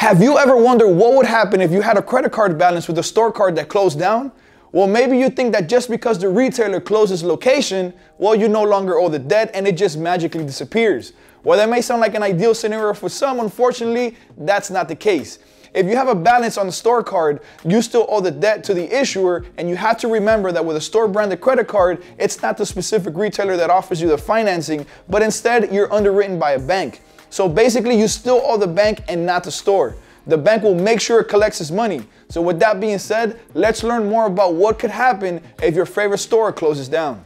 Have you ever wondered what would happen if you had a credit card balance with a store card that closed down? Well, maybe you think that just because the retailer closes location, well, you no longer owe the debt and it just magically disappears. Well, that may sound like an ideal scenario for some. Unfortunately, that's not the case. If you have a balance on the store card, you still owe the debt to the issuer, and you have to remember that with a store branded credit card, it's not the specific retailer that offers you the financing, but instead you're underwritten by a bank. So basically you still owe the bank and not the store. The bank will make sure it collects its money. So with that being said, let's learn more about what could happen if your favorite store closes down.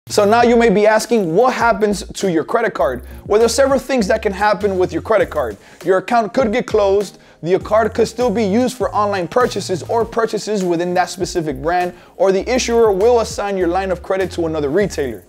So now you may be asking, what happens to your credit card? Well, there's several things that can happen with your credit card. Your account could get closed, the card could still be used for online purchases or purchases within that specific brand, or the issuer will assign your line of credit to another retailer.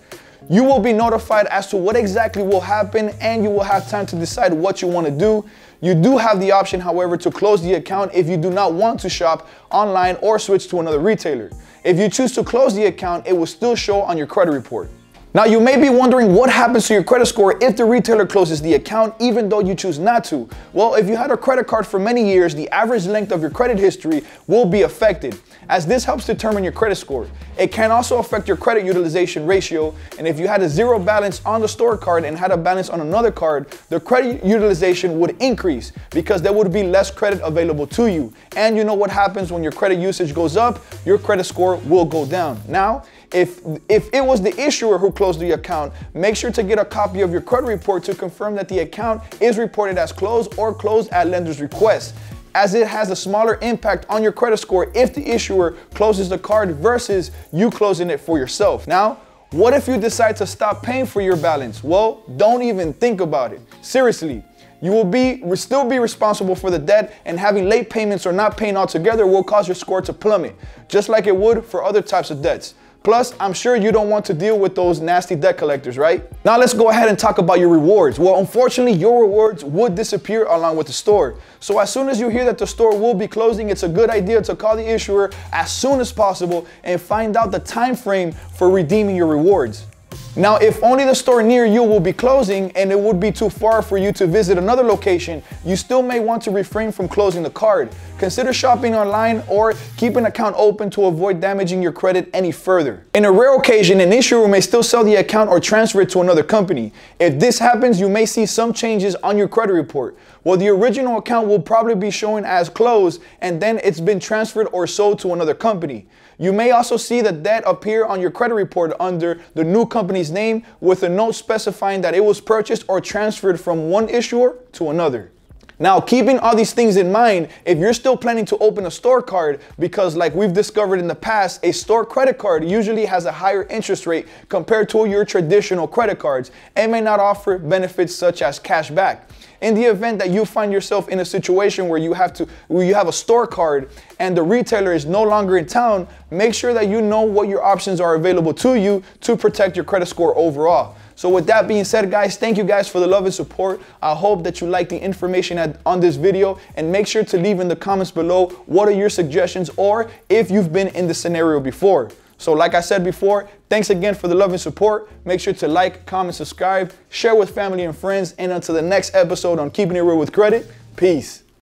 You will be notified as to what exactly will happen, and you will have time to decide what you want to do. You do have the option, however, to close the account if you do not want to shop online or switch to another retailer. If you choose to close the account, it will still show on your credit report. Now, you may be wondering what happens to your credit score if the retailer closes the account even though you choose not to. Well, if you had a credit card for many years, the average length of your credit history will be affected, as this helps determine your credit score. It can also affect your credit utilization ratio, and if you had a zero balance on the store card and had a balance on another card, the credit utilization would increase because there would be less credit available to you. And you know what happens when your credit usage goes up? Your credit score will go down. Now, if it was the issuer who closed the account, make sure to get a copy of your credit report to confirm that the account is reported as closed or closed at lender's request, as it has a smaller impact on your credit score if the issuer closes the card versus you closing it for yourself. Now, what if you decide to stop paying for your balance? Well, don't even think about it. Seriously. You will still be responsible for the debt, and having late payments or not paying altogether will cause your score to plummet, just like it would for other types of debts. Plus, I'm sure you don't want to deal with those nasty debt collectors, right? Now let's go ahead and talk about your rewards. Well, unfortunately, your rewards would disappear along with the store. So as soon as you hear that the store will be closing, it's a good idea to call the issuer as soon as possible and find out the time frame for redeeming your rewards. Now, if only the store near you will be closing and it would be too far for you to visit another location, you still may want to refrain from closing the card. Consider shopping online or keep an account open to avoid damaging your credit any further. In a rare occasion, an issuer may still sell the account or transfer it to another company. If this happens, you may see some changes on your credit report. Well, the original account will probably be showing as closed, and then it's been transferred or sold to another company. You may also see the debt appear on your credit report under the new company's name with a note specifying that it was purchased or transferred from one issuer to another. Now, keeping all these things in mind, if you're still planning to open a store card, because like we've discovered in the past, a store credit card usually has a higher interest rate compared to your traditional credit cards and may not offer benefits such as cash back. In the event that you find yourself in a situation where you have a store card and the retailer is no longer in town, make sure that you know what your options are available to you to protect your credit score overall. So with that being said, guys, thank you guys for the love and support. I hope that you like the information on this video, and make sure to leave in the comments below what are your suggestions or if you've been in this scenario before. So like I said before, thanks again for the love and support. Make sure to like, comment, subscribe, share with family and friends, and until the next episode on Keeping It Real with Credit, peace.